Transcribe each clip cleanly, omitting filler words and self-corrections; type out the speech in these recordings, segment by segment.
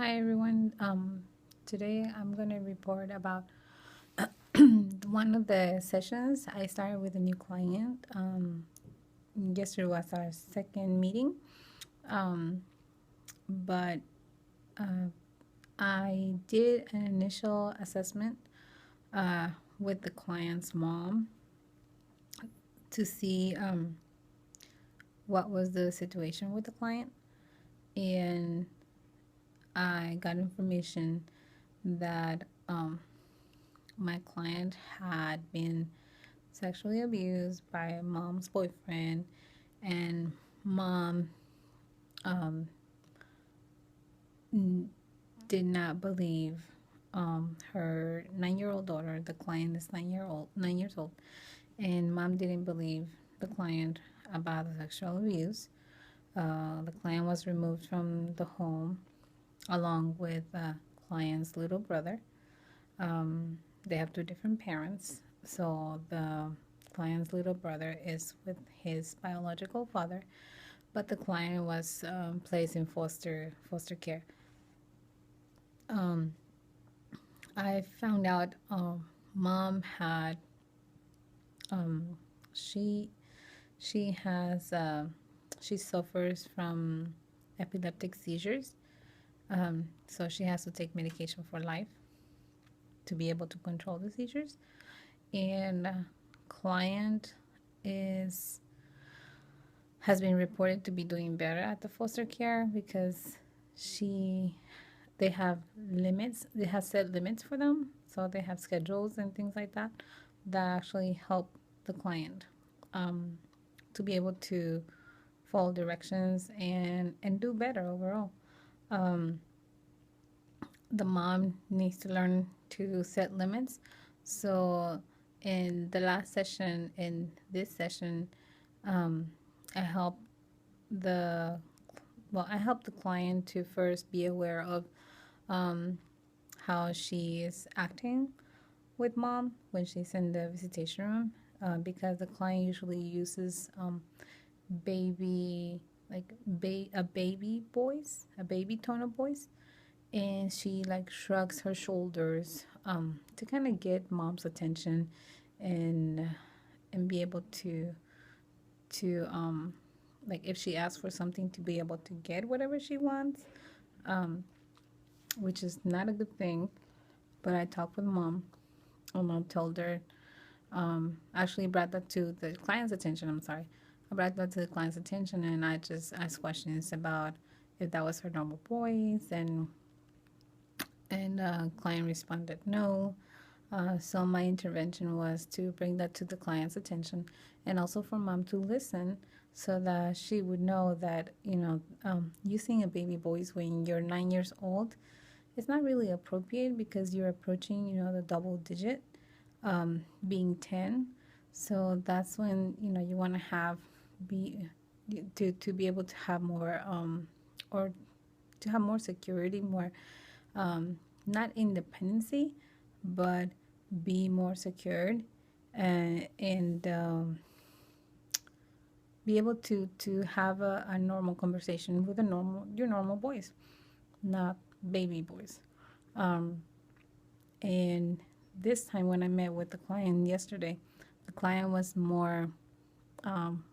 Hi everyone. Today I'm going to report about one of the sessions. I started with a new client. Yesterday was our second meeting, um, but uh, I did an initial assessment uh, with the client's mom to see what was the situation with the client, and I got information that my client had been sexually abused by mom's boyfriend, and mom um, did not believe her 9-year-old daughter. The client is 9 years old, and mom didn't believe the client about the sexual abuse. The client was removed from the home along with client's little brother. They have two different parents, so the client's little brother is with his biological father, but the client was placed in foster care. Um, I found out mom had um, she she has she suffers from epileptic seizures, so she has to take medication for life to be able to control the seizures. And client is has been reported to be doing better at the foster care because she they have limits. They have set limits for them, so they have schedules and things like that that actually help the client um, to be able to follow directions and do better overall. Um, the mom needs to learn to set limits. So in the last session, in this session, um, I help the I help the client to first be aware of um, how she is acting with mom when she's in the visitation room, because the client usually uses baby a baby voice, a baby tone of voice, and she like shrugs her shoulders to kind of get mom's attention and be able to like if she asks for something to be able to get whatever she wants, um, which is not a good thing. But I talked with mom. Mom told her, actually brought that to the client's attention. I'm sorry. I brought that to the client's attention, and I just asked questions about if that was her normal voice, and client responded no. So my intervention was to bring that to the client's attention, and also for mom to listen, so that she would know that using a baby voice when you're 9 years old is not really appropriate because you're approaching the double digit, being 10. So that's when you want to have be to be able to have more or to have more security, more not independency, but be more secured, and be able to have a normal conversation with your normal voice, not baby voice. Um, and this time when I met with the client yesterday, the client was um,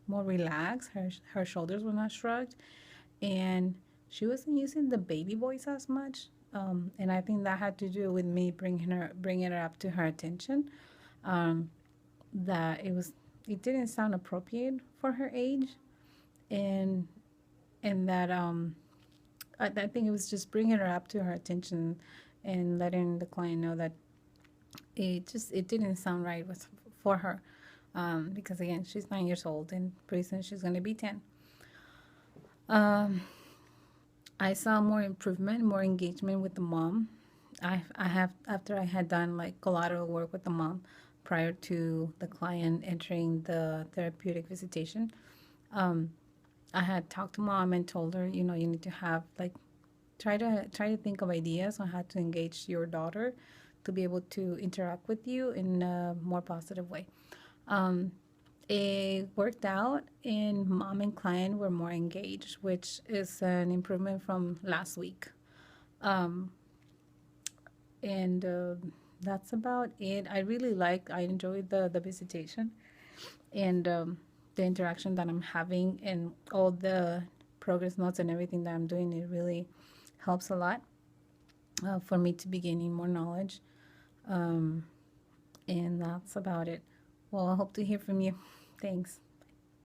more relaxed. Her shoulders were not shrugged, and she wasn't using the baby voice as much. And I think that had to do with me bringing her up to her attention. Um, that it didn't sound appropriate for her age, and that I think it was just bringing her up to her attention and letting the client know that it didn't sound right for her, because again she's 9 years old and pretty soon she's going to be 10. um, I saw more improvement, more engagement with the mom. I have after I had done like collateral work with the mom prior to the client entering the therapeutic visitation. um, I had talked to mom and told her, you need to have like try to think of ideas on how to engage your daughter to be able to interact with you in a more positive way. Um, it worked out, and mom and client were more engaged, which is an improvement from last week. Um, and that's about it. I enjoyed the visitation and the interaction that I'm having and all the progress notes and everything that I'm doing. It really helps a lot for me to be gaining more knowledge. Um, and that's about it. Well, I hope to hear from you. Thanks.